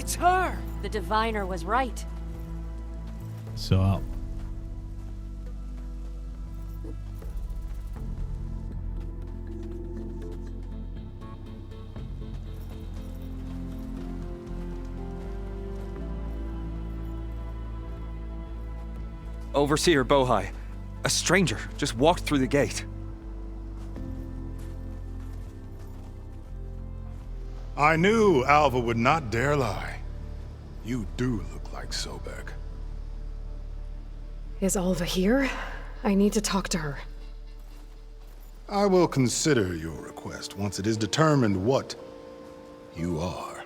It's her! The diviner was right. So, Overseer Bohai, a stranger, just walked through the gate. I knew Alva would not dare lie. You do look like Sobek. Is Alva here? I need to talk to her. I will consider your request once it is determined what you are.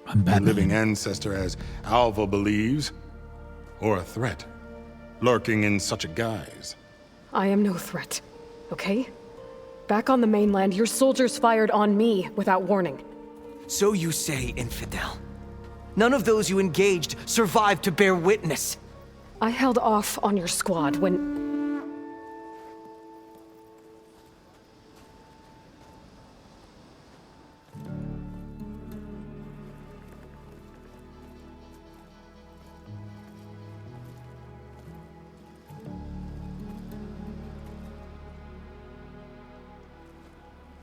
I'm A Batman. living ancestor as Alva believes, or a threat, lurking in such a guise. I am no threat, okay? Back on the mainland, your soldiers fired on me without warning. So you say, infidel. None of those you engaged survived to bear witness. I held off on your squad when...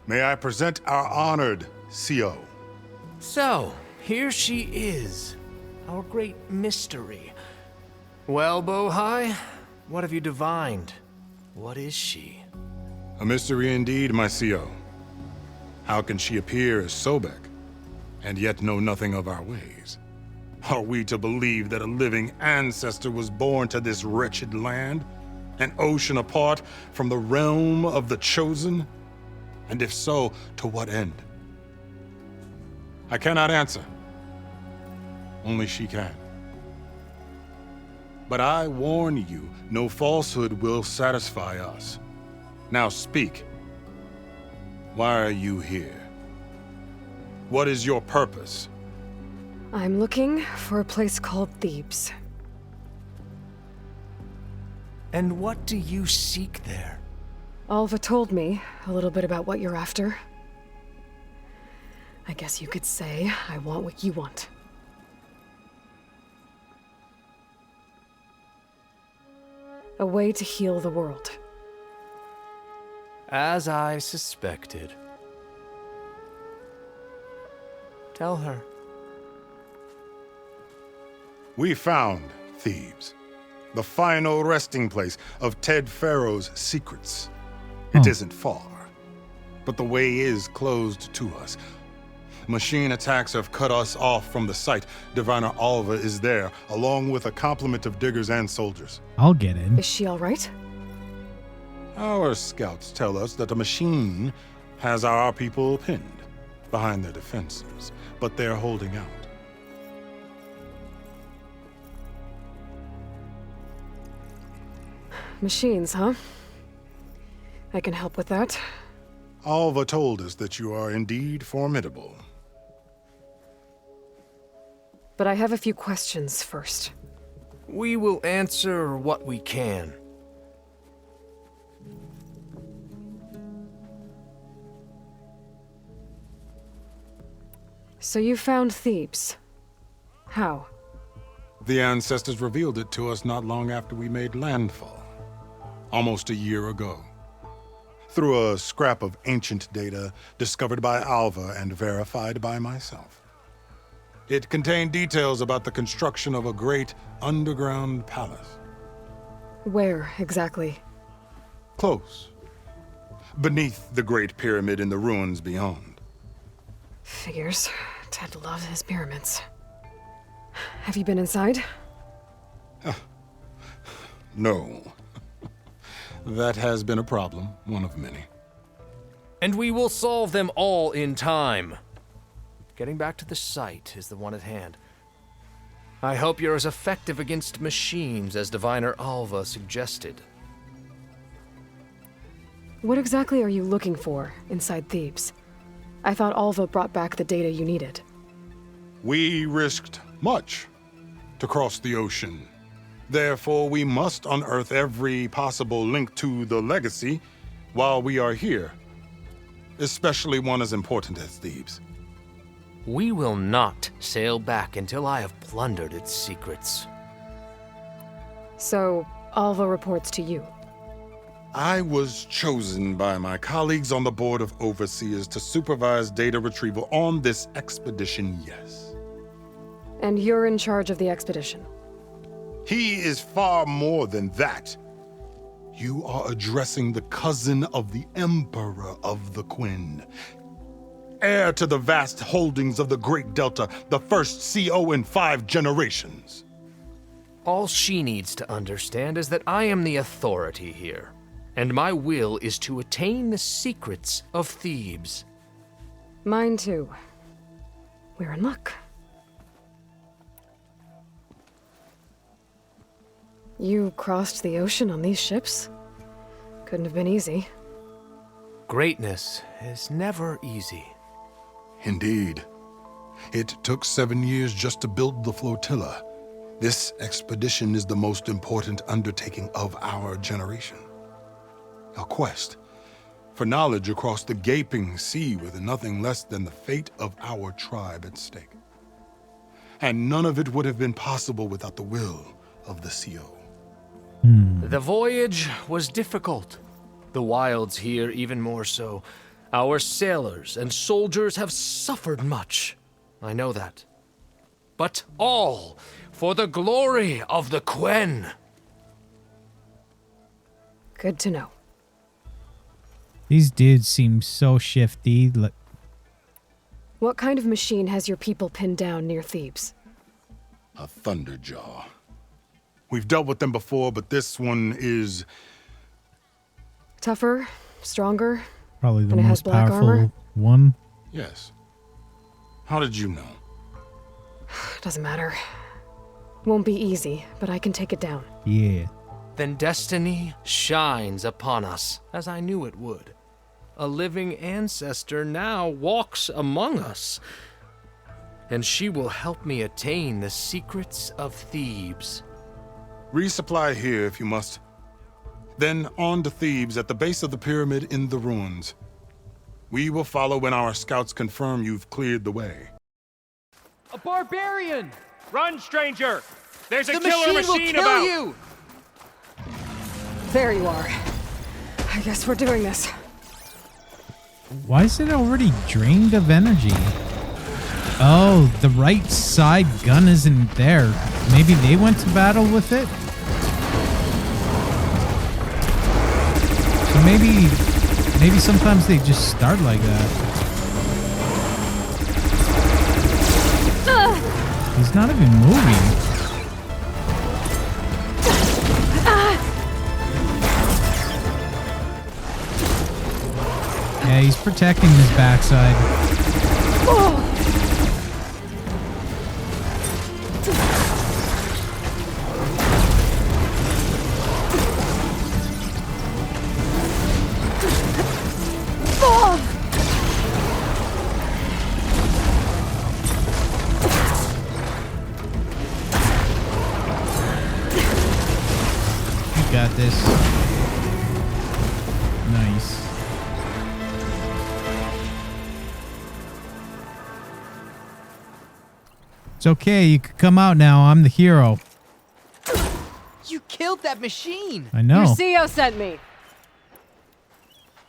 May I present our honored CO. So, here she is, our great mystery. Well, Bohai, what have you divined? What is she? A mystery indeed, my CO. How can she appear as Sobek, and yet know nothing of our ways? Are we to believe that a living ancestor was born to this wretched land, an ocean apart from the realm of the Chosen? And if so, to what end? I cannot answer. Only she can. But I warn you, no falsehood will satisfy us. Now speak. Why are you here? What is your purpose? I'm looking for a place called Thebes. And what do you seek there? Alva told me a little bit about what you're after. I guess you could say I want what you want. A way to heal the world. As I suspected. Tell her. We found Thebes, the final resting place of Ted Pharaoh's secrets. It isn't far, but the way is closed to us. Machine attacks have cut us off from the site. Diviner Alva is there, along with a complement of diggers and soldiers. I'll get in. Is she all right? Our scouts tell us that a machine has our people pinned behind their defenses, but they're holding out. Machines, huh? I can help with that. Alva told us that you are indeed formidable. But I have a few questions first. We will answer what we can. So you found Thebes. How? The ancestors revealed it to us not long after we made landfall, almost a year ago. Through a scrap of ancient data discovered by Alva and verified by myself. It contained details about the construction of a great underground palace. Where, exactly? Close. Beneath the Great Pyramid in the ruins beyond. Figures. Ted loves his pyramids. Have you been inside? No. That has been a problem, one of many. And we will solve them all in time. Getting back to the site is the one at hand. I hope you're as effective against machines as Diviner Alva suggested. What exactly are you looking for inside Thebes? I thought Alva brought back the data you needed. We risked much to cross the ocean. Therefore, we must unearth every possible link to the legacy while we are here, especially one as important as Thebes. We will not sail back until I have plundered its secrets. So, Alva reports to you. I was chosen by my colleagues on the Board of Overseers to supervise data retrieval on this expedition, yes. And you're in charge of the expedition. He is far more than that. You are addressing the cousin of the Emperor of the Quinn. Heir to the vast holdings of the Great Delta, the first CO in 5 generations. All she needs to understand is that I am the authority here, and my will is to attain the secrets of Thebes. Mine too. We're in luck. You crossed the ocean on these ships? Couldn't have been easy. Greatness is never easy. Indeed. It took 7 years just to build the flotilla. This expedition is the most important undertaking of our generation. A quest for knowledge across the gaping sea with nothing less than the fate of our tribe at stake. And none of it would have been possible without the will of the CO. The voyage was difficult. The wilds here even more so. Our sailors and soldiers have suffered much. I know that. But all for the glory of the Quen. Good to know. These dudes seem so shifty. What kind of machine has your people pinned down near Thebes? A Thunderjaw. We've dealt with them before, but this one is... Tougher? Stronger? Probably the And it has most black powerful armor? one. Yes. How did you know? Doesn't matter. Won't be easy, but I can take it down. Yeah. Then destiny shines upon us, as I knew it would. A living ancestor now walks among us, and she will help me attain the secrets of Thebes. Resupply here if you must. Then on to Thebes at the base of the pyramid in the ruins. We will follow when our scouts confirm you've cleared the way. A barbarian! Run, stranger! There's a The killer machine will machine kill about! you! There you are. I guess we're doing this. Why is it already drained of energy? Oh, the right side gun isn't there. Maybe they went to battle with it? So maybe sometimes they just start like that. He's not even moving. Yeah, he's protecting his backside. You got this. Nice. It's okay, you can come out now. I'm the hero. You killed that machine! I know. Your CO sent me.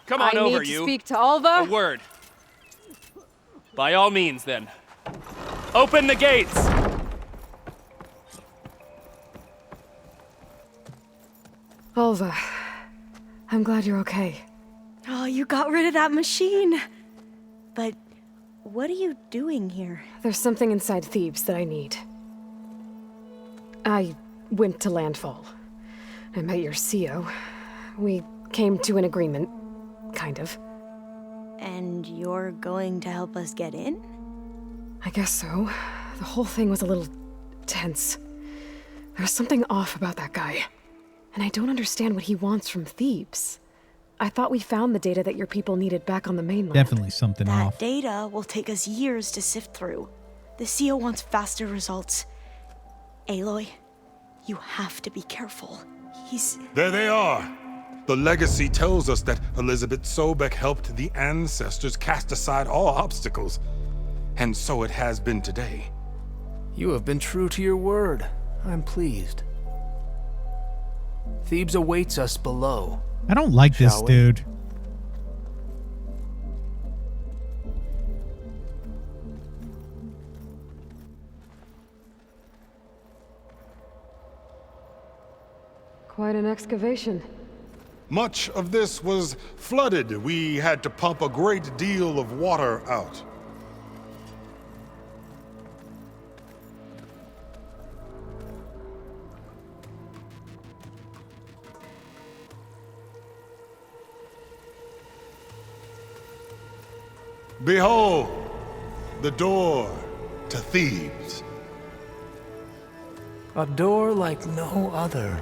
Come on I over, need to you. speak to Alva. A word. By all means, then. Open the gates! Alva, I'm glad you're okay. Oh, you got rid of that machine. But what are you doing here? There's something inside Thebes that I need. I went to landfall. I met your CO. We came to an agreement, kind of. And you're going to help us get in? I guess so. The whole thing was a little tense. There was something off about that guy. And I don't understand what he wants from Thebes. I thought we found the data that your people needed back on the mainland. Definitely something That off. data will take us years to sift through. The CO wants faster results. Aloy, you have to be careful. He's... There they are. The legacy tells us that Elizabeth Sobek helped the ancestors cast aside all obstacles. And so it has been today. You have been true to your word. I'm pleased. Thebes awaits us below. I don't like this Shall we? dude. Quite an excavation. Much of this was flooded. We had to pump a great deal of water out. Behold, the door to Thebes. A door like no other.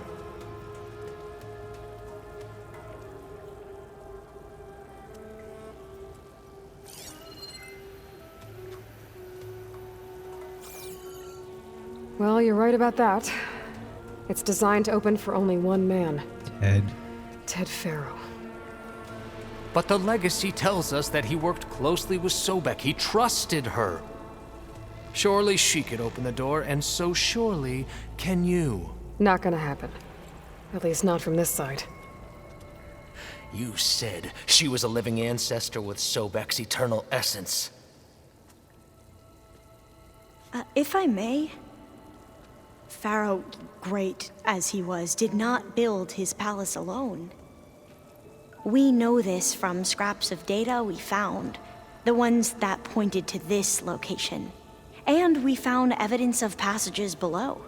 Well, you're right about that. It's designed to open for only one man. Ted. Faro. But the legacy tells us that he worked closely with Sobek. He trusted her. Surely she could open the door, and so surely can you. Not gonna happen. At least not from this side. You said she was a living ancestor with Sobek's eternal essence. If I may, Pharaoh, great as he was, did not build his palace alone. We know this from scraps of data we found, the ones that pointed to this location. And we found evidence of passages below.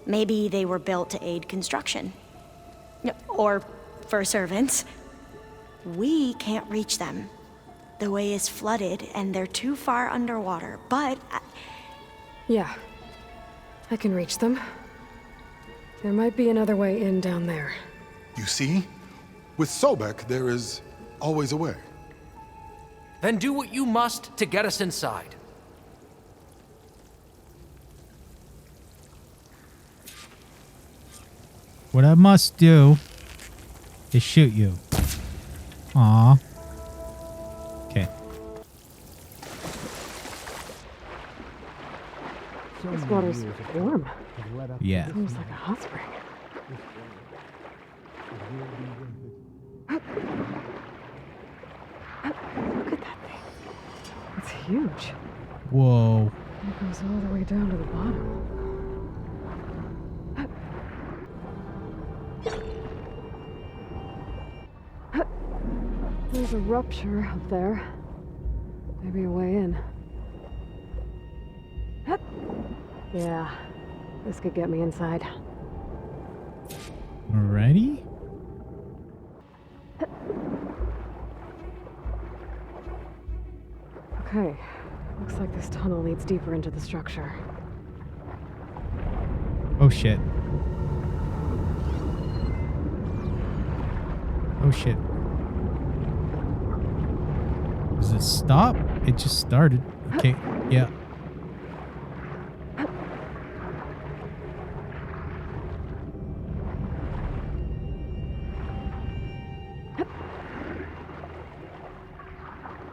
Maybe they were built to aid construction. Or for servants. We can't reach them. The way is flooded and they're too far underwater, but... Yeah. I can reach them. There might be another way in down there. You see? With Sobek, there is always a way. Then do what you must to get us inside. What I must do is shoot you. Aw. Okay. This water's warm. Yeah. Seems like a hot spring. Look at that thing. It's huge. Whoa. It goes all the way down to the bottom. There's a rupture up there. Maybe a way in. Yeah, this could get me inside. Ready? Okay, looks like this tunnel leads deeper into the structure. Oh shit. Oh shit. Does it stop? It just started. Okay, yeah.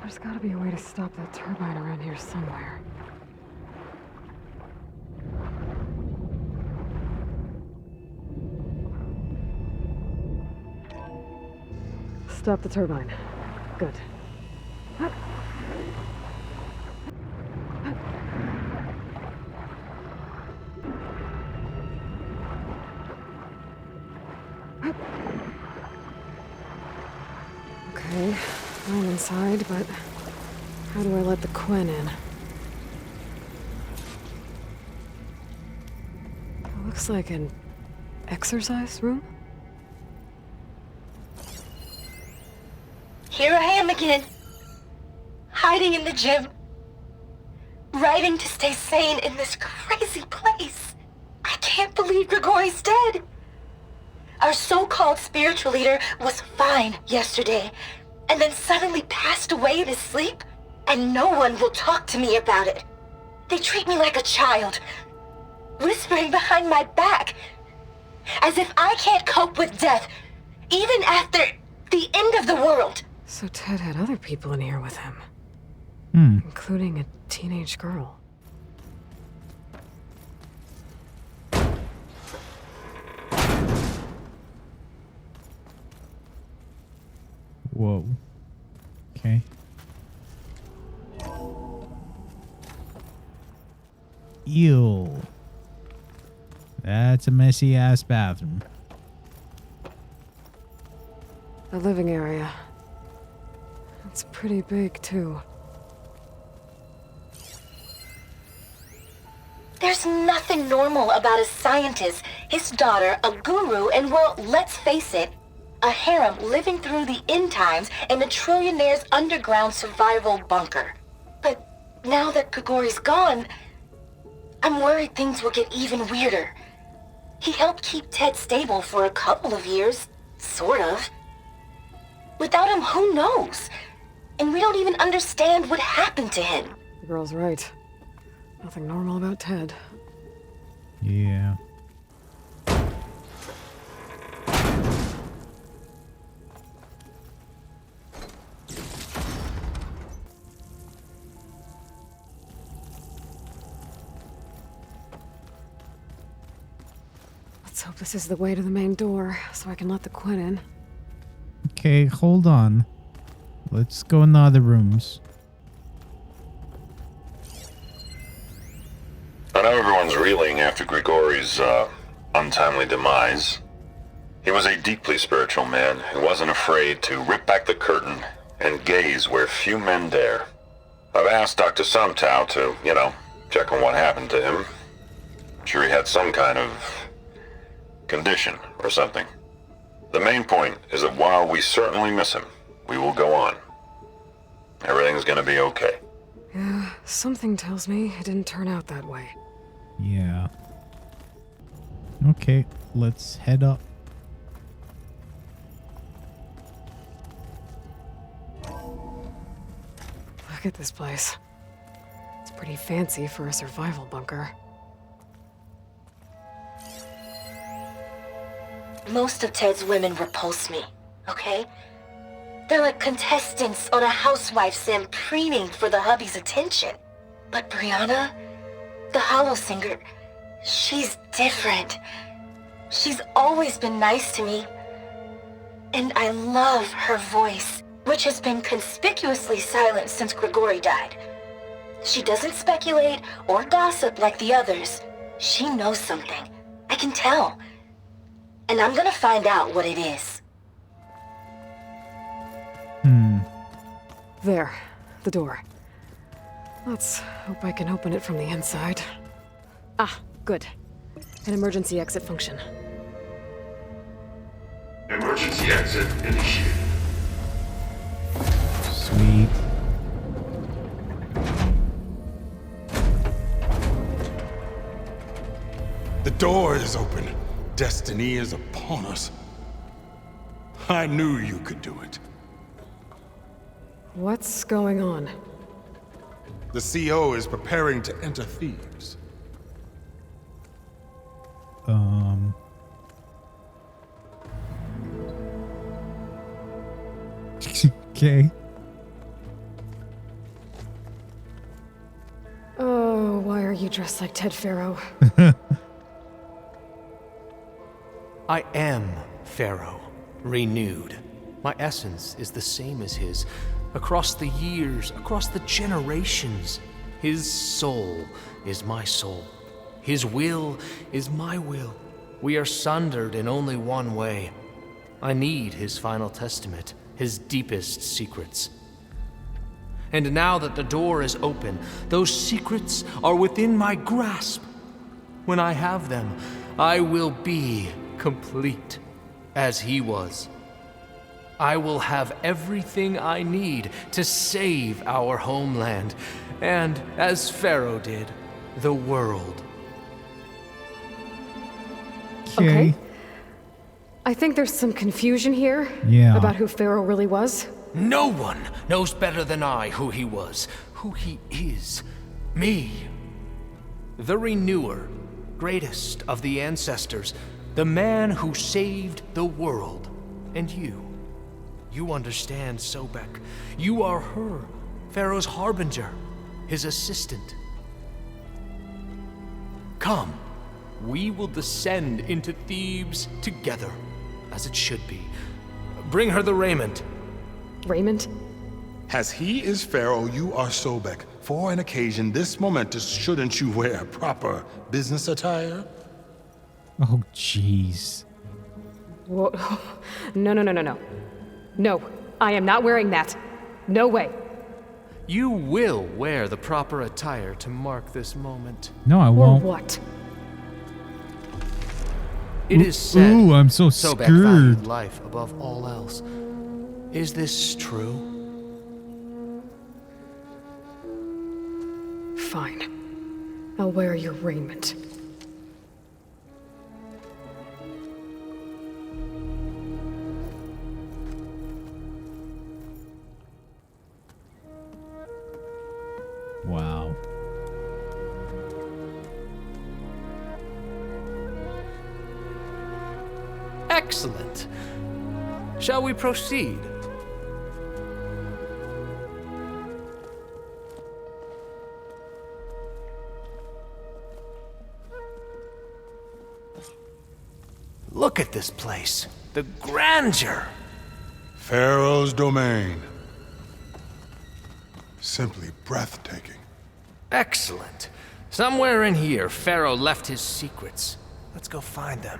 There's gotta be a way to stop that turbine around here somewhere. Stop the turbine. Good. Okay, I'm inside, but how do I let the Quen in? It looks like an exercise room? Here I am again, hiding in the gym, writing to stay sane in this crazy place. I can't believe Grigori's dead. Our so-called spiritual leader was fine yesterday, and then suddenly passed away in his sleep, and no one will talk to me about it. They treat me like a child, whispering behind my back, as if I can't cope with death, even after the end of the world. So Ted had other people in here with him. Including a teenage girl. Whoa. Okay. Ew. That's a messy ass bathroom. The living area. It's pretty big, too. There's nothing normal about a scientist, his daughter, a guru, and well, let's face it, a harem living through the end times and a trillionaire's underground survival bunker. But now that Grigori's gone, I'm worried things will get even weirder. He helped keep Ted stable for a couple of years, sort of. Without him, who knows? And we don't even understand what happened to him. The girl's right. Nothing normal about Ted. Yeah. Let's hope this is the way to the main door, so I can let the Quinn in. Okay, hold on. Let's go in the other rooms. I know everyone's reeling after Grigori's untimely demise. He was a deeply spiritual man who wasn't afraid to rip back the curtain and gaze where few men dare. I've asked Dr. Sumtow to, check on what happened to him. I'm sure he had some kind of condition or something. The main point is that while we certainly miss him, we will go on. Everything's gonna be okay. Yeah, something tells me it didn't turn out that way. Yeah. Okay, let's head up. Look at this place. It's pretty fancy for a survival bunker. Most of Ted's women repulse me, okay? They're like contestants on a housewife sim preening for the hubby's attention. But Brianna, the hollow singer, she's different. She's always been nice to me. And I love her voice, which has been conspicuously silent since Grigori died. She doesn't speculate or gossip like the others. She knows something. I can tell. And I'm gonna find out what it is. There, the door. Let's hope I can open it from the inside. Ah, good. An emergency exit function. Emergency exit initiated. Sweet. The door is open. Destiny is upon us. I knew you could do it. What's going on? The CO is preparing to enter Thebes. Okay. Oh, why are you dressed like Ted Pharaoh? I am Pharaoh, renewed. My essence is the same as his. Across the years, across the generations, his soul is my soul. His will is my will. We are sundered in only one way. I need his final testament, his deepest secrets. And now that the door is open, those secrets are within my grasp. When I have them, I will be complete, as he was. I will have everything I need to save our homeland, and, as Pharaoh did, the world. Okay. I think there's some confusion here about who Pharaoh really was. No one knows better than I who he was, who he is. Me. The Renewer, greatest of the ancestors, the man who saved the world. And you. You understand, Sobek. You are her, Pharaoh's harbinger, his assistant. Come, we will descend into Thebes together, as it should be. Bring her the raiment. Raiment? As he is Pharaoh, you are Sobek. For an occasion this momentous, shouldn't you wear proper business attire? Oh, jeez. Whoa. No. No, I am not wearing that. No way. You will wear the proper attire to mark this moment. No, I Or won't. what? It is said Ooh, I'm so Sobek valued scared. life above all else. Is this true? Fine. I'll wear your raiment. Wow. Excellent. Shall we proceed? Look at this place. The grandeur. Pharaoh's domain. Simply breathtaking. Excellent. Somewhere in here, Pharaoh left his secrets. Let's go find them.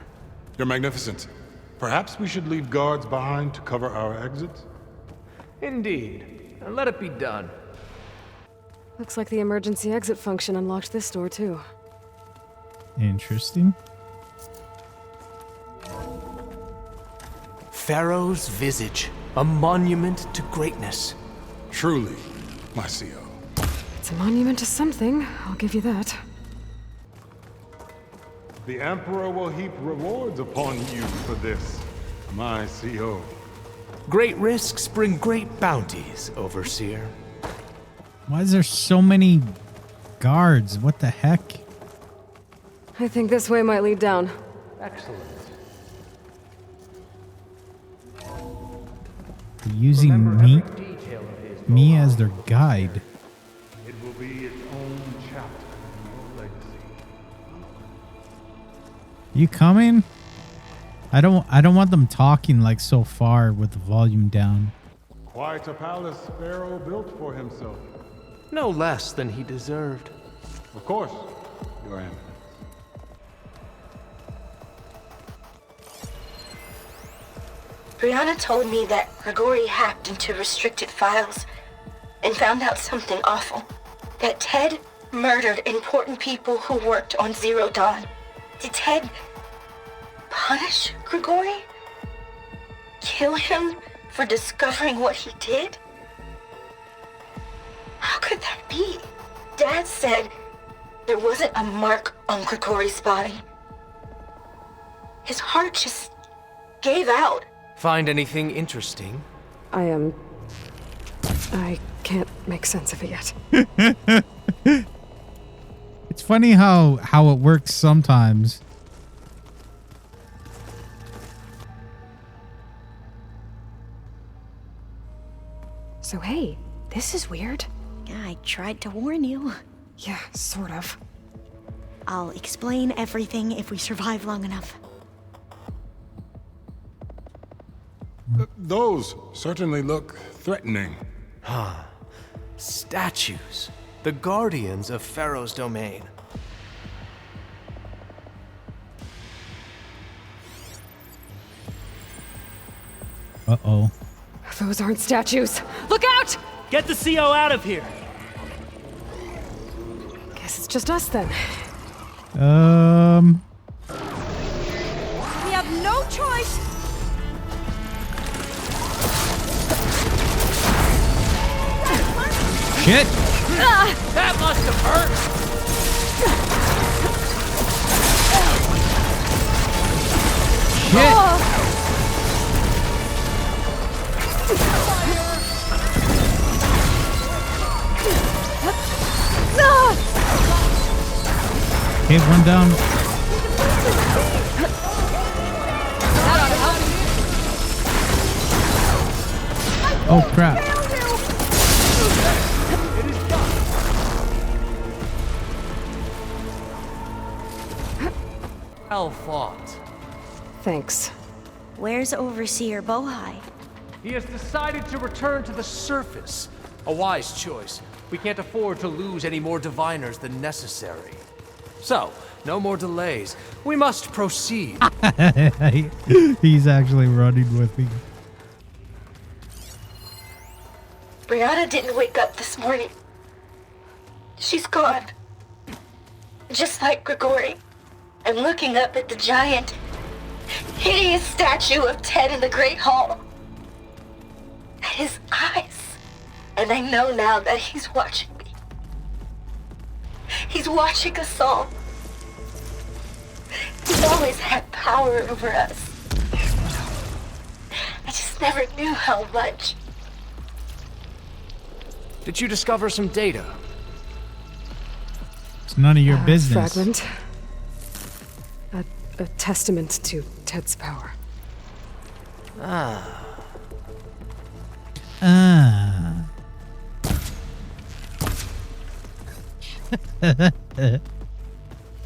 Your Magnificence, perhaps we should leave guards behind to cover our exits? Indeed. And let it be done. Looks like the emergency exit function unlocked this door, too. Interesting. Pharaoh's visage, a monument to greatness. Truly, my CO. It's a monument to something, I'll give you that. The Emperor will heap rewards upon you for this, my CO. Great risks bring great bounties, Overseer. Why is there so many guards? What the heck? I think this way might lead down. Excellent. They're using me as their guide. It will be its own chapter in your legacy. You coming? I don't want them talking like so far with the volume down. Quite a palace Pharaoh built for himself. No less than he deserved. Of course, Your Eminence. Brianna told me that Grigori hacked into restricted files and found out something awful. That Ted murdered important people who worked on Zero Dawn. Did Ted punish Grigori? Kill him for discovering what he did? How could that be? Dad said there wasn't a mark on Grigori's body. His heart just gave out. Find anything interesting? I can't make sense of it yet. It's funny how it works sometimes. So hey, this is weird. Yeah, I tried to warn you. Yeah, sort of. I'll explain everything if we survive long enough. Those certainly look threatening. Statues. The guardians of Pharaoh's domain. Uh-oh. Those aren't statues. Look out! Get the CO out of here! Guess it's just us then. We have no choice. Shit! That must have hurt! Shit! Okay, one down. Oh crap. Well fought. Thanks. Where's Overseer Bohai? He has decided to return to the surface. A wise choice. We can't afford to lose any more diviners than necessary. So, no more delays. We must proceed. He's actually running with me. Brianna didn't wake up this morning. She's gone. Just like Grigori. I'm looking up at the giant, hideous statue of Ted in the Great Hall. At his eyes. And I know now that he's watching me. He's watching us all. He's always had power over us. I just never knew how much. Did you discover some data? It's none of your business. Fragment. A testament to Ted's power. Ah.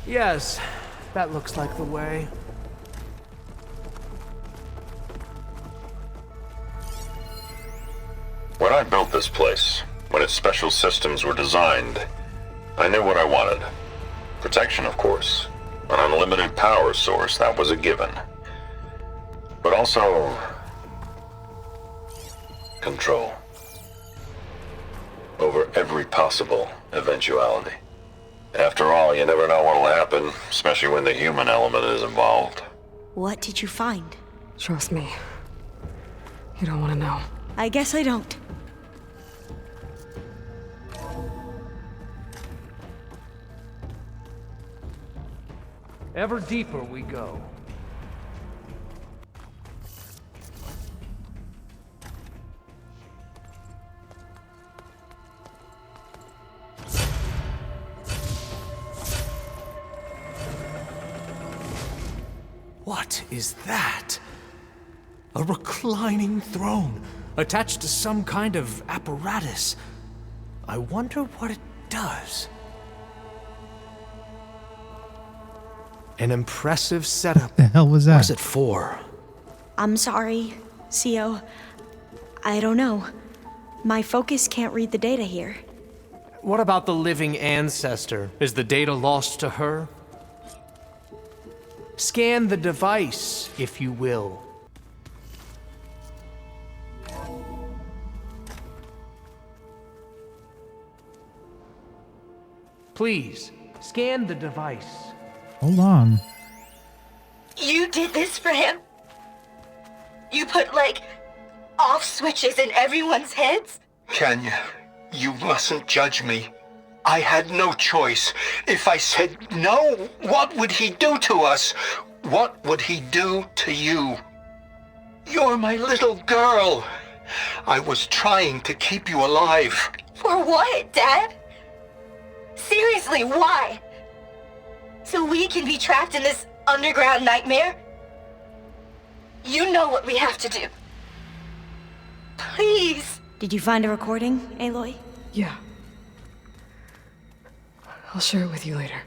Yes, that looks like the way. When I built this place, when its special systems were designed, I knew what I wanted. Protection, of course. An unlimited power source, that was a given. But also... control. Over every possible eventuality. After all, you never know what'll happen, especially when the human element is involved. What did you find? Trust me. You don't want to know. I guess I don't. Ever deeper we go. What is that? A reclining throne, attached to some kind of apparatus. I wonder what it does. An impressive setup. The hell was that? What's it for? I'm sorry, CO. I don't know. My focus can't read the data here. What about the living ancestor? Is the data lost to her? Scan the device, if you will. Please, scan the device. Hold on. You did this for him? You put, like, off switches in everyone's heads? Kenya, you mustn't judge me. I had no choice. If I said no, what would he do to us? What would he do to you? You're my little girl. I was trying to keep you alive. For what, Dad? Seriously, why? So we can be trapped in this underground nightmare? You know what we have to do. Please. Did you find a recording, Aloy? Yeah. I'll share it with you later.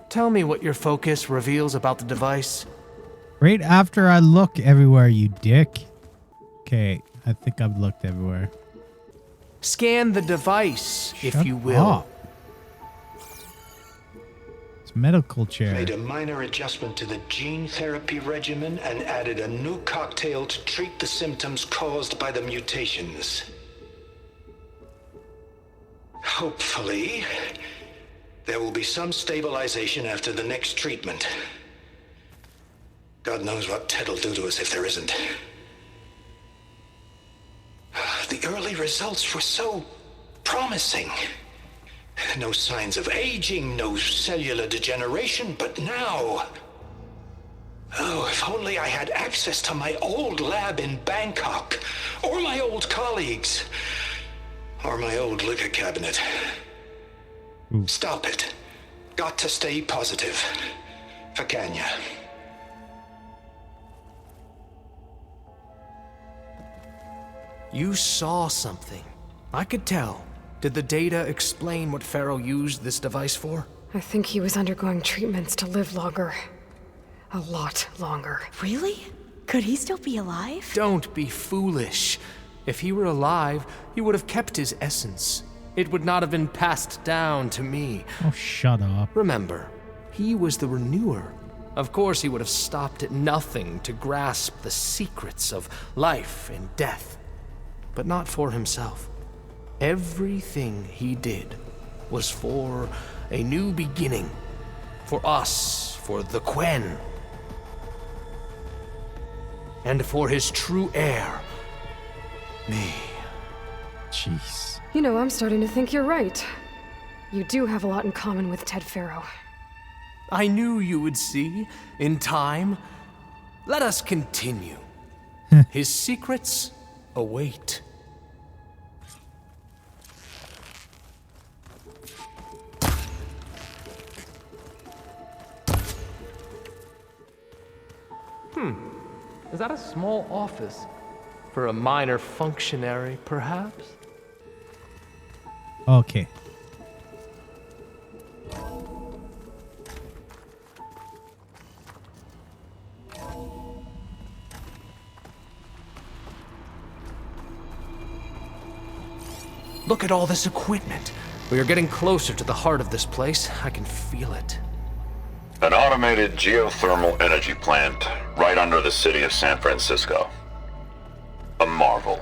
Tell me what your focus reveals about the device. Right after I look everywhere, you dick. Okay, I think I've looked everywhere. Scan the device, if Shut you will. up. It's a medical chair. Made a minor adjustment to the gene therapy regimen and added a new cocktail to treat the symptoms caused by the mutations. Hopefully, there will be some stabilization after the next treatment. God knows what Ted will do to us if there isn't. The early results were so promising. No signs of aging, no cellular degeneration, but now... Oh, if only I had access to my old lab in Bangkok, or my old colleagues, or my old liquor cabinet. Stop it. Got to stay positive. For Kenya. You saw something. I could tell. Did the data explain what Pharaoh used this device for? I think he was undergoing treatments to live longer. A lot longer. Really? Could he still be alive? Don't be foolish. If he were alive, he would have kept his essence. It would not have been passed down to me. Oh, shut up. Remember, he was the renewer. Of course, he would have stopped at nothing to grasp the secrets of life and death. But not for himself. Everything he did was for a new beginning. For us, for the Quen. And for his true heir, me. Jeez. You know, I'm starting to think you're right. You do have a lot in common with Ted Pharaoh. I knew you would see, in time. Let us continue. His secrets await. Is that a small office? For a minor functionary, perhaps? Okay. Look at all this equipment. We are getting closer to the heart of this place. I can feel it. An automated geothermal energy plant right under the city of San Francisco. A marvel.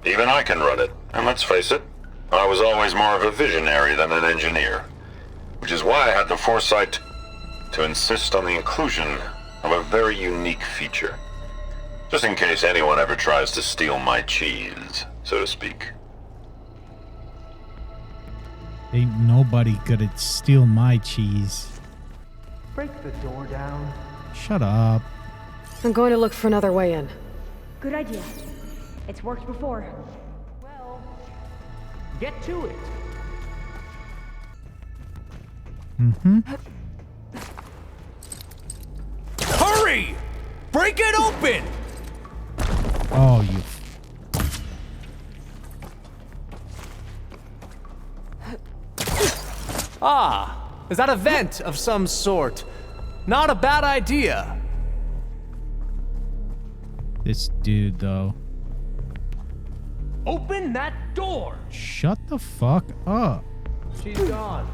Even I can run it, and let's face it, I was always more of a visionary than an engineer. Which is why I had the foresight to insist on the inclusion of a very unique feature. Just in case anyone ever tries to steal my cheese, so to speak. Ain't nobody gonna steal my cheese. Break the door down. Shut up. I'm going to look for another way in. Good idea. It's worked before. Well, get to it. Mm-hmm. Hurry! Break it open! Oh, you... Ah, is that a vent of some sort? Not a bad idea. This dude, though. Open that door! Shut the fuck up. She's gone.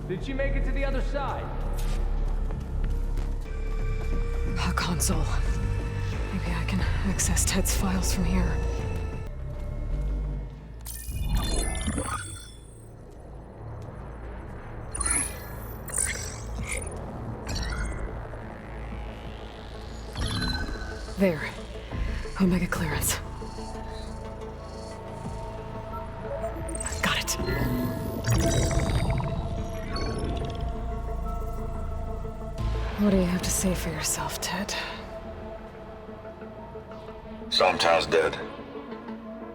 Did she make it to the other side? A console. Maybe I can access Ted's files from here. There. Omega clearance. Got it. What do you have to say for yourself, Ted? Somtow's dead.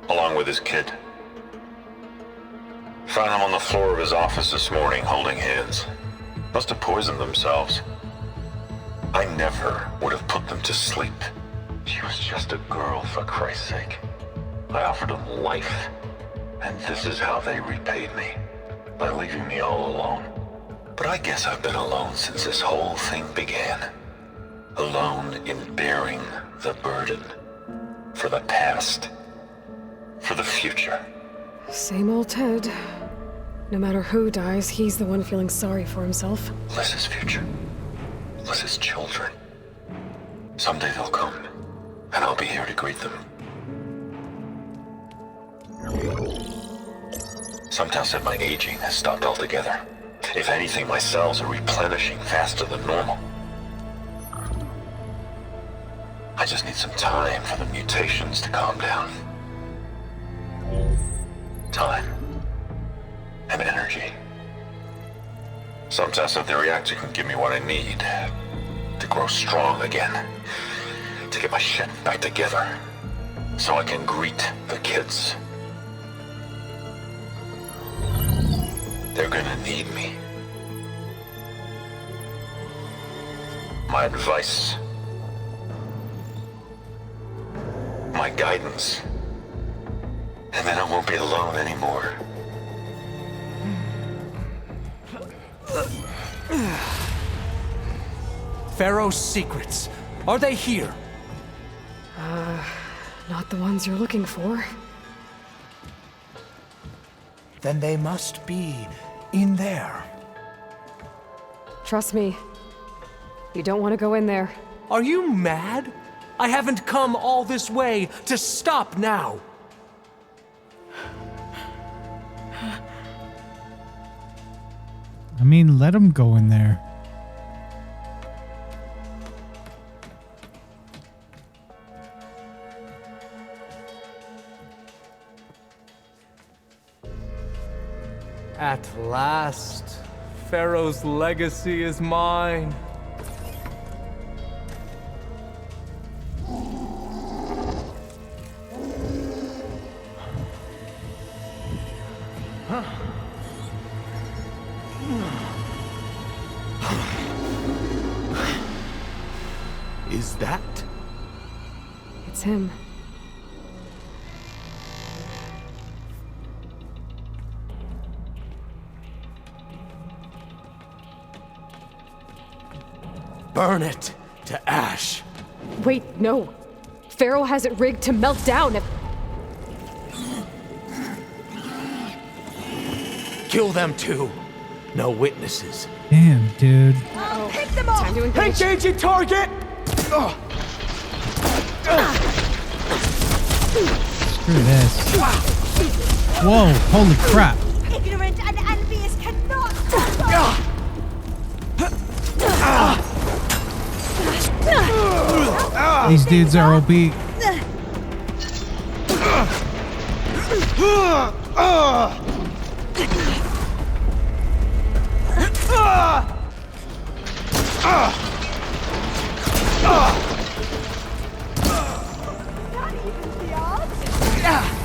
Along with his kid. Found him on the floor of his office this morning, holding hands. Must have poisoned themselves. I never would have put them to sleep. She was just a girl, for Christ's sake. I offered them life. And this is how they repaid me. By leaving me all alone. But I guess I've been alone since this whole thing began. Alone in bearing the burden. For the past. For the future. Same old Ted. No matter who dies, he's the one feeling sorry for himself. Liz's future. Liz's children. Someday they'll come. And I'll be here to greet them. Somtow said my aging has stopped altogether. If anything, my cells are replenishing faster than normal. I just need some time for the mutations to calm down. Time. And energy. Somtow said the reactor can give me what I need to grow strong again. To get my shit back together. So I can greet the kids. They're gonna need me. My advice. My guidance. And then I won't be alone anymore. Pharaoh's secrets. Are they here? Not the ones you're looking for. Then they must be in there. Trust me. You don't want to go in there. Are you mad? I haven't come all this way to stop now. I mean, let him go in there. At last, Pharaoh's legacy is mine. Is that? It's him. Burn it to ash. Wait, no. Pharaoh has it rigged to melt down if... Kill them too. No witnesses. Damn, dude. Pick them up! Time to engage. Engaging target! Screw this. Whoa, holy crap. Ignorant and envious cannot These dudes are OP.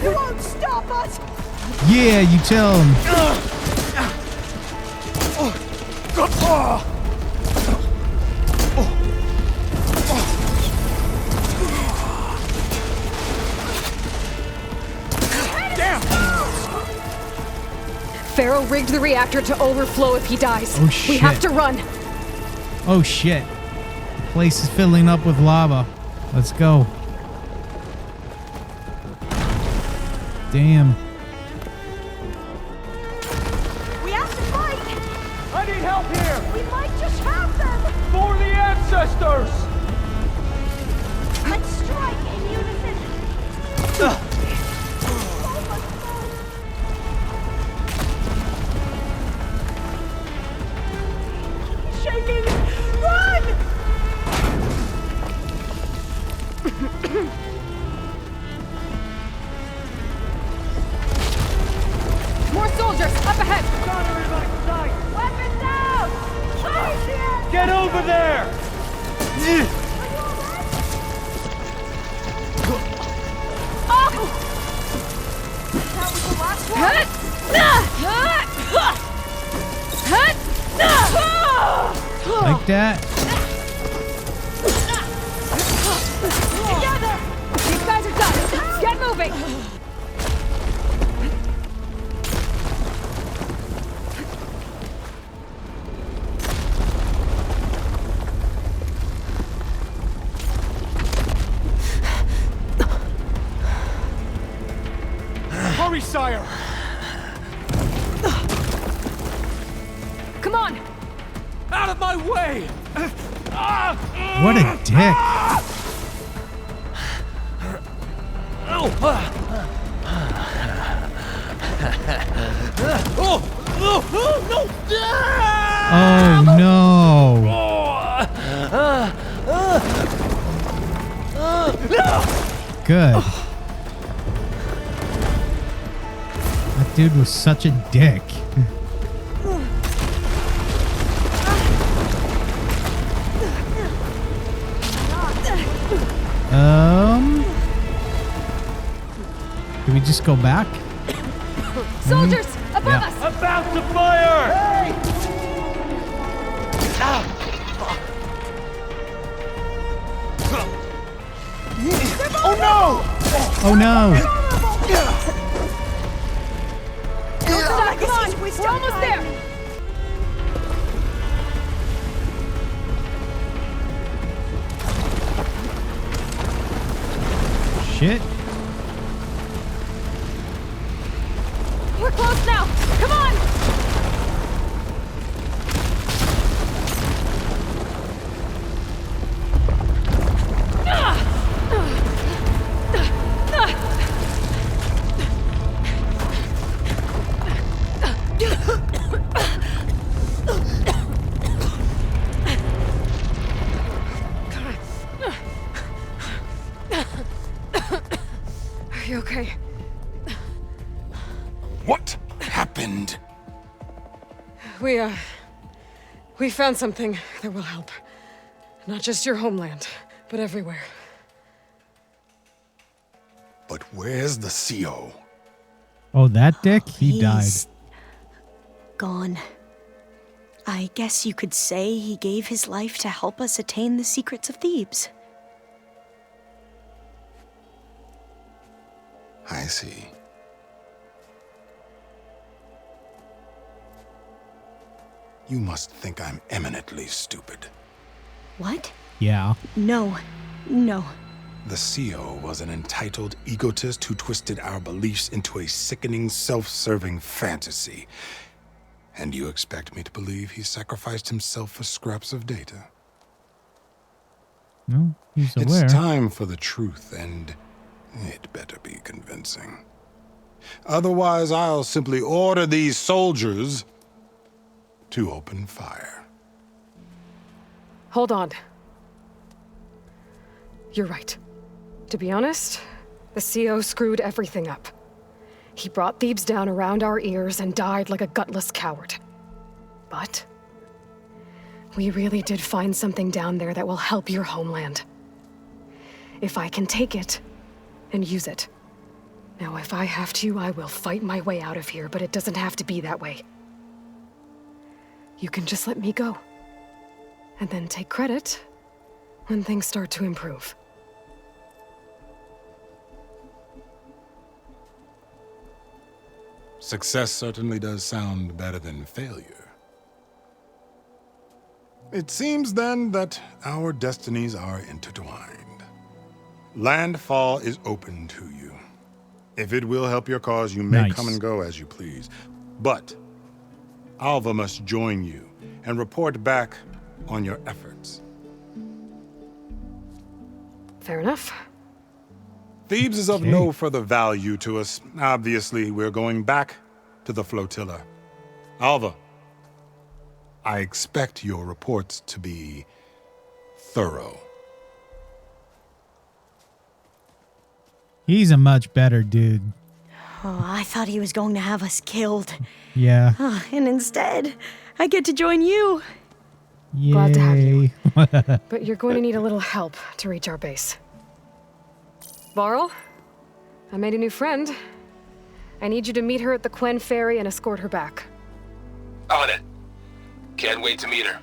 You won't stop us! Yeah, you tell him. Pharaoh rigged the reactor to overflow if he dies. Oh, shit. We have to run. Oh shit. The place is filling up with lava. Let's go. Damn. We have to fight! I need help here! We might just have them! For the ancestors! Let's strike in unison! Shaking! Run! More soldiers, up ahead! Got everybody sight! Weapons down! Fire the end! Get over there! That was the last one! Like that. Together! These guys are done! Get moving! Hurry, sire! Come on! Out of my way! What a dick. Oh no. Good. That dude was such a dick. Do we just go back? Soldiers, above Yeah. us! About to fire! Hey! Oh no! Oh no! Don't stop, come on! We're almost there! shit. We're close now! Come on! Are you okay? What happened? We found something that will help. Not just your homeland, but everywhere. But where's the CO? Oh, that dick? He died. He's gone. I guess you could say he gave his life to help us attain the secrets of Thebes. I see. You must think I'm eminently stupid. What? Yeah. No. The CO was an entitled egotist who twisted our beliefs into a sickening, self-serving fantasy. And you expect me to believe he sacrificed himself for scraps of data? No, he's aware. It's time for the truth, and it better be convincing. Otherwise, I'll simply order these soldiers to open fire. Hold on. You're right. To be honest, the CO screwed everything up. He brought Thebes down around our ears and died like a gutless coward. But we really did find something down there that will help your homeland. If I can take it and use it. Now, if I have to, I will fight my way out of here, but it doesn't have to be that way. You can just let me go. And then take credit when things start to improve. Success certainly does sound better than failure. It seems then that our destinies are intertwined. Landfall is open to you. If it will help your cause, you may come and go as you please. But Alva must join you and report back on your efforts. Fair enough. Thebes is of no further value to us. Obviously, we're going back to the flotilla. Alva, I expect your reports to be thorough. He's a much better dude. Oh, I thought he was going to have us killed. Yeah. And instead, I get to join you. Yay. Glad to have you. But you're going to need a little help to reach our base. Varl, I made a new friend. I need you to meet her at the Quen Ferry and escort her back. On it. Can't wait to meet her.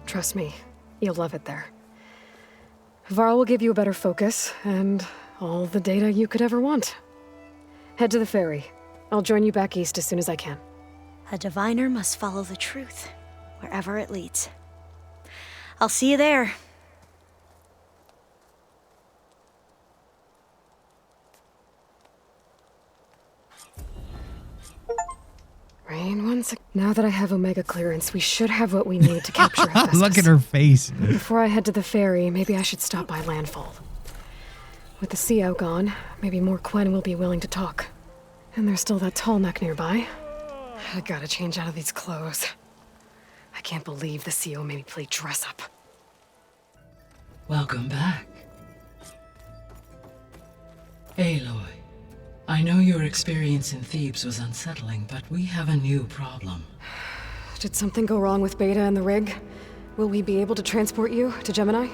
Trust me, you'll love it there. Varl will give you a better focus and all the data you could ever want. Head to the ferry. I'll join you back east as soon as I can. A diviner must follow the truth, wherever it leads. I'll see you there. Rain, now that I have Omega clearance, we should have what we need to capture Hephaestus. Look at her face. Before I head to the ferry, maybe I should stop by Landfall. With the CO gone, maybe more Quen will be willing to talk. And there's still that tall neck nearby. I gotta change out of these clothes. I can't believe the CO made me play dress up. Welcome back. Aloy, I know your experience in Thebes was unsettling, but we have a new problem. Did something go wrong with Beta and the rig? Will we be able to transport you to Gemini?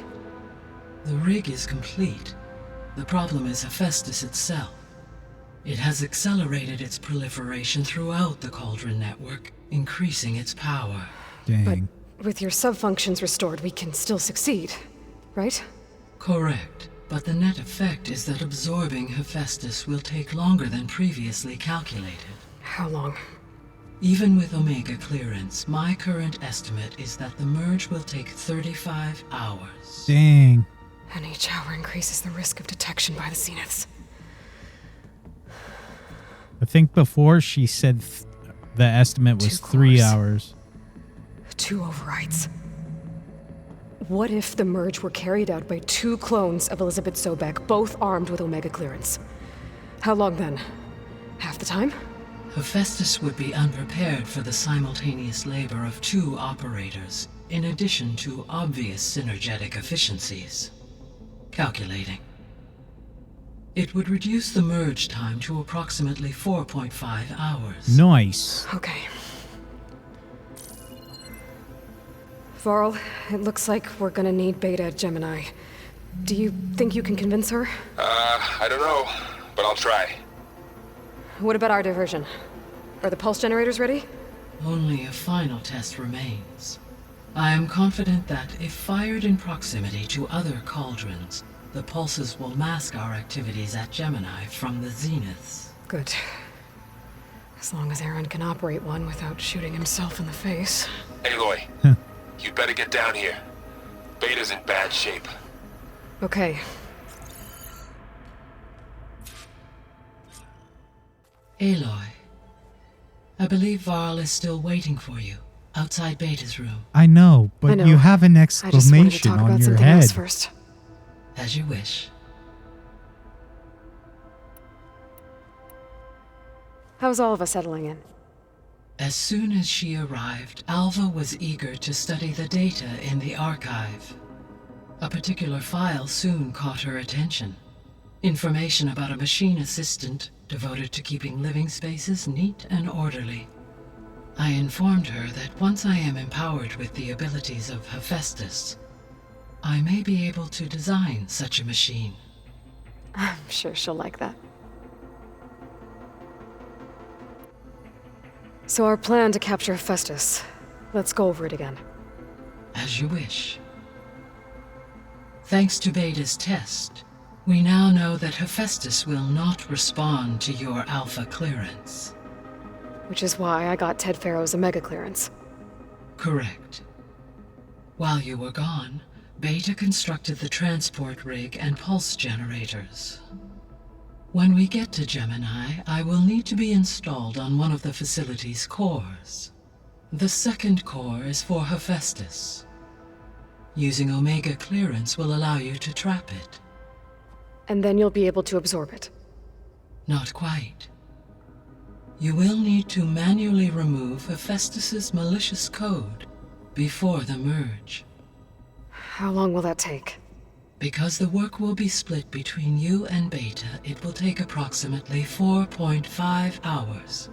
The rig is complete. The problem is Hephaestus itself. It has accelerated its proliferation throughout the Cauldron network, increasing its power. Dang. But with your sub-functions restored, we can still succeed, right? Correct. But the net effect is that absorbing Hephaestus will take longer than previously calculated. How long? Even with Omega clearance, my current estimate is that the merge will take 35 hours. Dang. And each hour increases the risk of detection by the Zeniths. I think before she said the estimate was 3 hours. 2 overrides. What if the merge were carried out by 2 clones of Elizabeth Sobek, both armed with Omega clearance? How long then? Half the time? Hephaestus would be unprepared for the simultaneous labor of 2 operators, in addition to obvious synergetic efficiencies. Calculating. It would reduce the merge time to approximately 4.5 hours. Nice. Okay. Varl, it looks like we're gonna need Beta at Gemini. Do you think you can convince her? I don't know, but I'll try. What about our diversion? Are the pulse generators ready? Only a final test remains. I am confident that if fired in proximity to other cauldrons, the pulses will mask our activities at Gemini from the Zeniths. Good. As long as Aaron can operate one without shooting himself in the face. Aloy, you better get down here. Beta's in bad shape. Okay. Aloy, I believe Varl is still waiting for you, outside Beta's room. I know, but you have an I just wanted to exclamation talk on about your something else head. first. As you wish. How's all of us settling in? As soon as she arrived, Alva was eager to study the data in the archive. A particular file soon caught her attention. Information about a machine assistant devoted to keeping living spaces neat and orderly. I informed her that once I am empowered with the abilities of Hephaestus, I may be able to design such a machine. I'm sure she'll like that. So our plan to capture Hephaestus. Let's go over it again. As you wish. Thanks to Beta's test, we now know that Hephaestus will not respond to your Alpha clearance. Which is why I got Ted Farrow's Omega clearance. Correct. While you were gone, Beta constructed the transport rig and pulse generators. When we get to Gemini, I will need to be installed on one of the facility's cores. The second core is for Hephaestus. Using Omega clearance will allow you to trap it. And then you'll be able to absorb it. Not quite. You will need to manually remove Hephaestus's malicious code before the merge. How long will that take? Because the work will be split between you and Beta, it will take approximately 4.5 hours.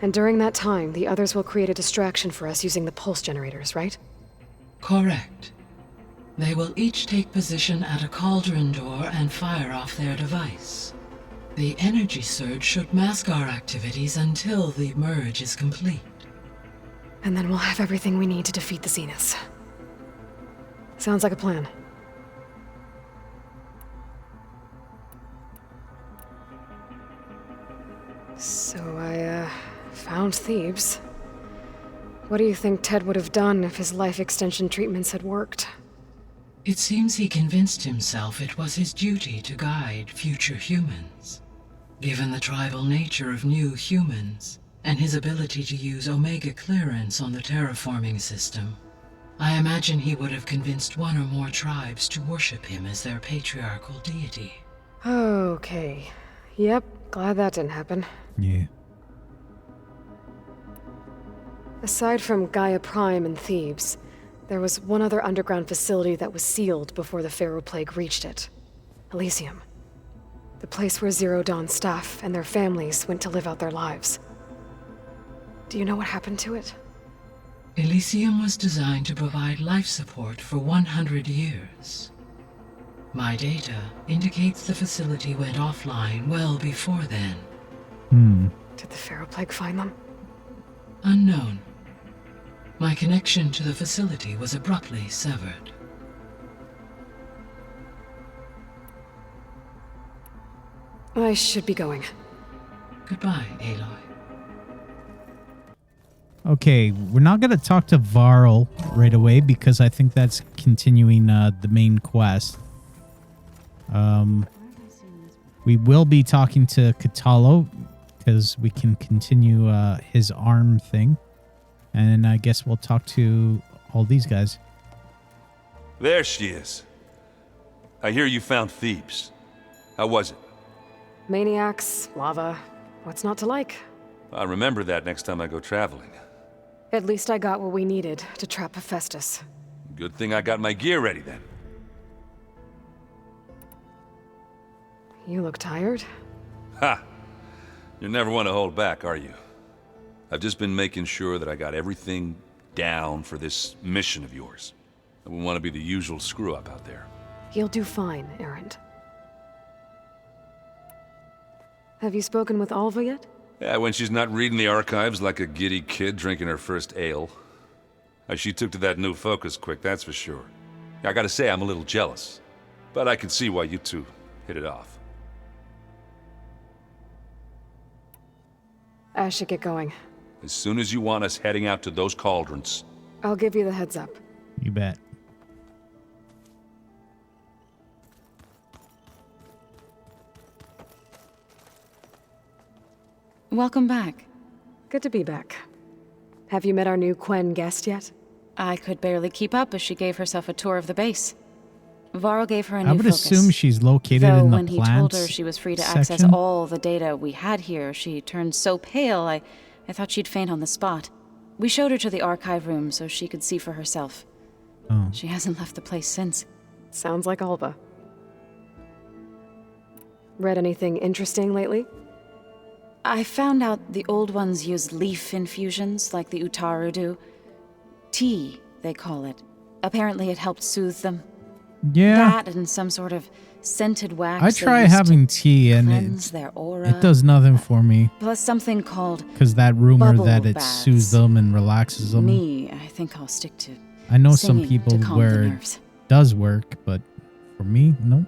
And during that time, the others will create a distraction for us using the pulse generators, right? Correct. They will each take position at a cauldron door and fire off their device. The energy surge should mask our activities until the merge is complete. And then we'll have everything we need to defeat the Zeniths. Sounds like a plan. So I, found Thebes. What do you think Ted would have done if his life extension treatments had worked? It seems he convinced himself it was his duty to guide future humans. Given the tribal nature of new humans, and his ability to use Omega clearance on the terraforming system, I imagine he would have convinced one or more tribes to worship him as their patriarchal deity. Okay. Yep, glad that didn't happen. Yeah. Aside from Gaia Prime and Thebes, there was one other underground facility that was sealed before the Pharaoh Plague reached it. Elysium. The place where Zero Dawn staff and their families went to live out their lives. Do you know what happened to it? Elysium was designed to provide life support for 100 years. My data indicates the facility went offline well before then. Did the Pharaoh Plague find them? Unknown. My connection to the facility was abruptly severed. I should be going. Goodbye, Aloy. Okay, we're not going to talk to Varl right away because I think that's continuing the main quest. We will be talking to Katalo because we can continue his arm thing. And I guess we'll talk to all these guys. There she is. I hear you found Thebes. How was it? Maniacs, lava. What's not to like? I'll remember that next time I go traveling. At least I got what we needed to trap Hephaestus. Good thing I got my gear ready then. You look tired. Ha! You never want to hold back, are you? I've just been making sure that I got everything down for this mission of yours. I wouldn't want to be the usual screw-up out there. You'll do fine, Erend. Have you spoken with Alva yet? Yeah, when she's not reading the archives like a giddy kid drinking her first ale. She took to that new focus quick, that's for sure. I gotta say, I'm a little jealous. But I can see why you two hit it off. I should get going. As soon as you want us heading out to those cauldrons. I'll give you the heads up. You bet. Welcome back. Good to be back. Have you met our new Quen guest yet? I could barely keep up as she gave herself a tour of the base. Varl gave her a new I would focus. assume she's located Though in the when he told her plants she was free to section. access all the data we had here, she turned so pale, I thought she'd faint on the spot. We showed her to the archive room so she could see for herself. Oh. She hasn't left the place since. Sounds like Alva. Read anything interesting lately? I found out the old ones use leaf infusions like the Utaru do. Tea, they call it. Apparently it helped soothe them. Yeah. That and some sort of scented wax. I they try used to having tea and cleanse their aura. it does nothing for me. Plus something called Because that rumor bubble that it baths. soothes them and relaxes them. Me, I think I'll stick to I know some singing people to calm where the it nerves. does work, but for me, no.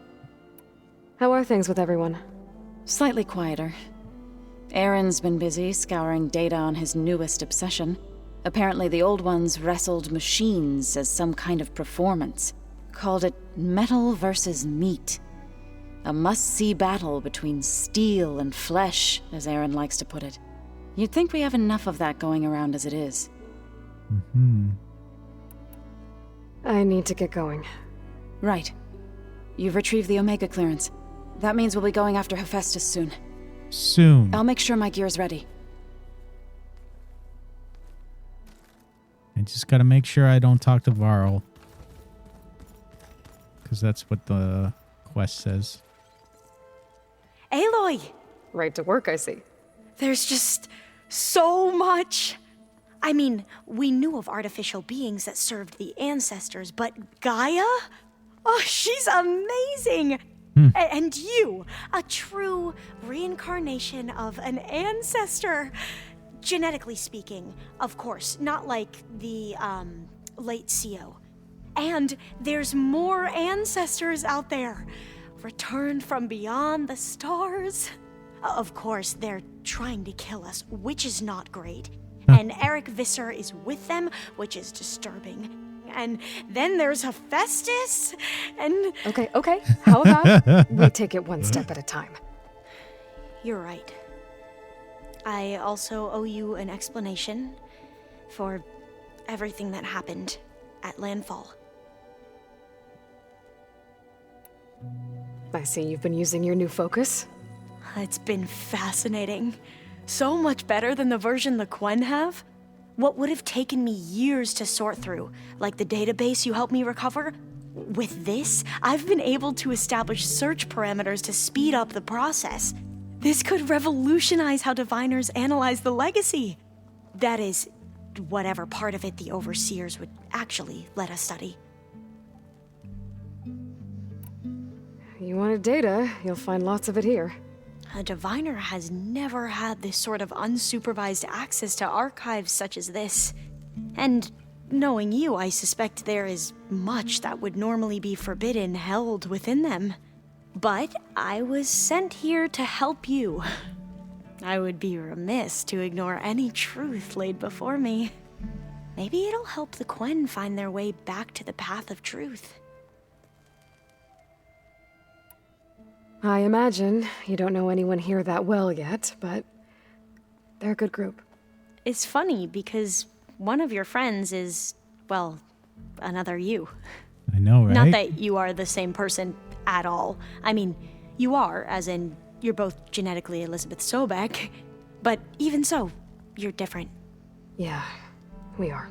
How are things with everyone? Slightly quieter. Aaron's been busy scouring data on his newest obsession. Apparently the old ones wrestled machines as some kind of performance. Called it metal versus meat. A must-see battle between steel and flesh, as Aaron likes to put it. You'd think we have enough of that going around as it is. Hmm. I need to get going. Right. You've retrieved the Omega clearance. That means we'll be going after Hephaestus soon. Soon. I'll make sure my gear's ready. I just gotta make sure I don't talk to Varl. Because that's what the quest says. Aloy! Right to work, I see. There's just so much. I mean, we knew of artificial beings that served the ancestors, but Gaia? Oh, she's amazing! And you, a true reincarnation of an ancestor. Genetically speaking, of course, not like the, late CO. And there's more ancestors out there, returned from beyond the stars. Of course, they're trying to kill us, which is not great. And Eric Visser is with them, which is disturbing. And then there's Hephaestus, and... Okay. How about we take it one step at a time? You're right. I also owe you an explanation for everything that happened at Landfall. I see you've been using your new focus. It's been fascinating. So much better than the version the Quen have. What would have taken me years to sort through, like the database you helped me recover, with this, I've been able to establish search parameters to speed up the process. This could revolutionize how diviners analyze the legacy. That is, whatever part of it the overseers would actually let us study. You wanted data, you'll find lots of it here. A diviner has never had this sort of unsupervised access to archives such as this. And knowing you, I suspect there is much that would normally be forbidden held within them. But I was sent here to help you. I would be remiss to ignore any truth laid before me. Maybe it'll help the Quen find their way back to the path of truth. I imagine you don't know anyone here that well yet, but they're a good group. It's funny because one of your friends is, well, another you. I know, right? Not that you are the same person at all. I mean, you are, as in, you're both genetically Elizabeth Sobek, but even so, you're different. Yeah, we are.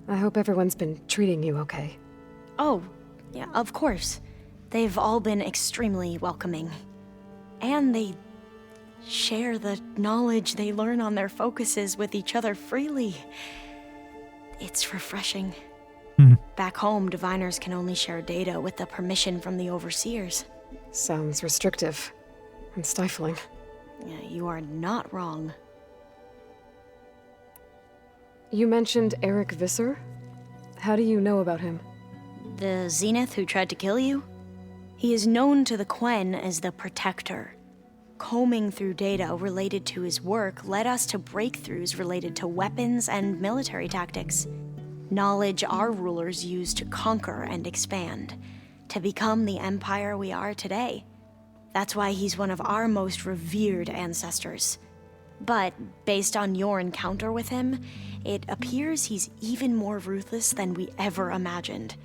I hope everyone's been treating you okay. Oh, yeah, of course. They've all been extremely welcoming. And they share the knowledge they learn on their focuses with each other freely. It's refreshing. Back home, diviners can only share data with the permission from the overseers. Sounds restrictive and stifling. Yeah, you are not wrong. You mentioned Eric Visser? How do you know about him? The Zenith who tried to kill you? He is known to the Quen as the Protector. Combing through data related to his work led us to breakthroughs related to weapons and military tactics. Knowledge our rulers used to conquer and expand, to become the empire we are today. That's why he's one of our most revered ancestors. But based on your encounter with him, it appears he's even more ruthless than we ever imagined.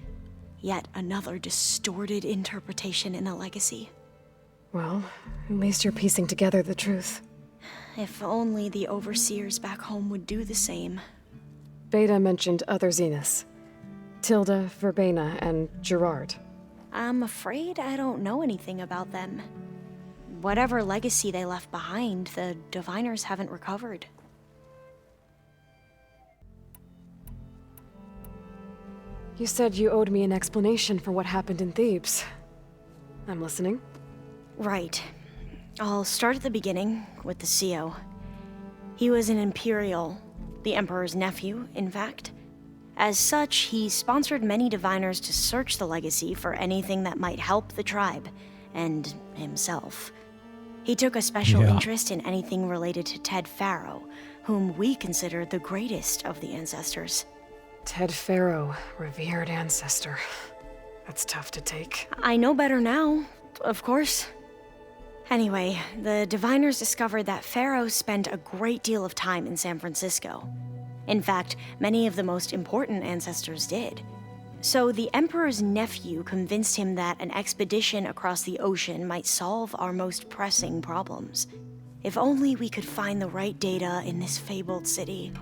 Yet another distorted interpretation in the legacy. Well, at least you're piecing together the truth. If only the overseers back home would do the same. Beta mentioned other Zeniths. Tilda, Verbena, and Gerard. I'm afraid I don't know anything about them. Whatever legacy they left behind, the diviners haven't recovered. You said you owed me an explanation for what happened in Thebes. I'm listening. Right. I'll start at the beginning, with the CO. He was an Imperial, the Emperor's nephew, in fact. As such, he sponsored many diviners to search the legacy for anything that might help the tribe, and himself. He took a special interest in anything related to Ted Faro, whom we consider the greatest of the ancestors. Ted Faro, revered ancestor. That's tough to take. I know better now, of course. Anyway, the diviners discovered that Faro spent a great deal of time in San Francisco. In fact, many of the most important ancestors did. So the Emperor's nephew convinced him that an expedition across the ocean might solve our most pressing problems. If only we could find the right data in this fabled city.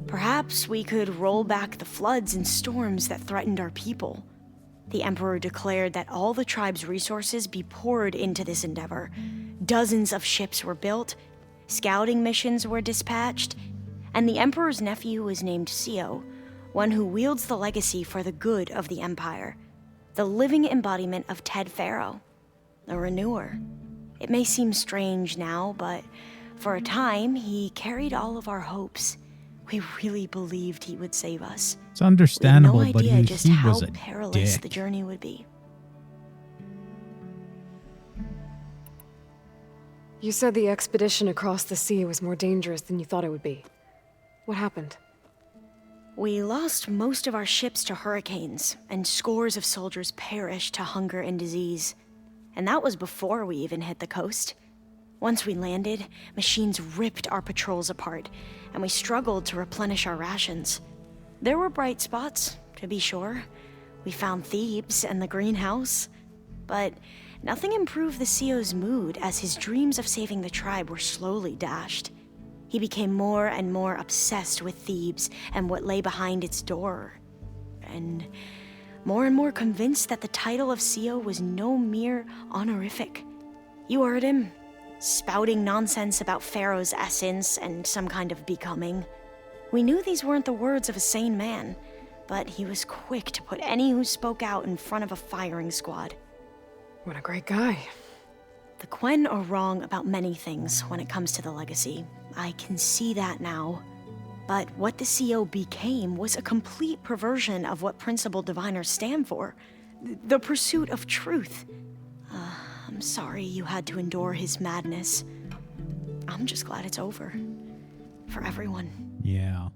Perhaps we could roll back the floods and storms that threatened our people. The Emperor declared that all the tribe's resources be poured into this endeavor. Dozens of ships were built, scouting missions were dispatched, and the Emperor's nephew was named CO, one who wields the legacy for the good of the Empire, the living embodiment of Ted Faro, the Renewer. It may seem strange now, but for a time, he carried all of our hopes. We really believed he would save us. It's understandable, we had no but idea just he how was a perilous dick. the journey would be. You said the expedition across the sea was more dangerous than you thought it would be. What happened? We lost most of our ships to hurricanes, and scores of soldiers perished to hunger and disease. And that was before we even hit the coast. Once we landed, machines ripped our patrols apart, and we struggled to replenish our rations. There were bright spots, to be sure. We found Thebes and the greenhouse. But nothing improved the CO's mood as his dreams of saving the tribe were slowly dashed. He became more and more obsessed with Thebes and what lay behind its door. And more convinced that the title of CO was no mere honorific. You heard him, spouting nonsense about Pharaoh's essence and some kind of becoming. We knew these weren't the words of a sane man, but he was quick to put any who spoke out in front of a firing squad. What a great guy. The Quen are wrong about many things when it comes to the legacy. I can see that now. But what the CO became was a complete perversion of what principal diviners stand for. The pursuit of truth. I'm sorry you had to endure his madness. I'm just glad it's over. For everyone. Yeah.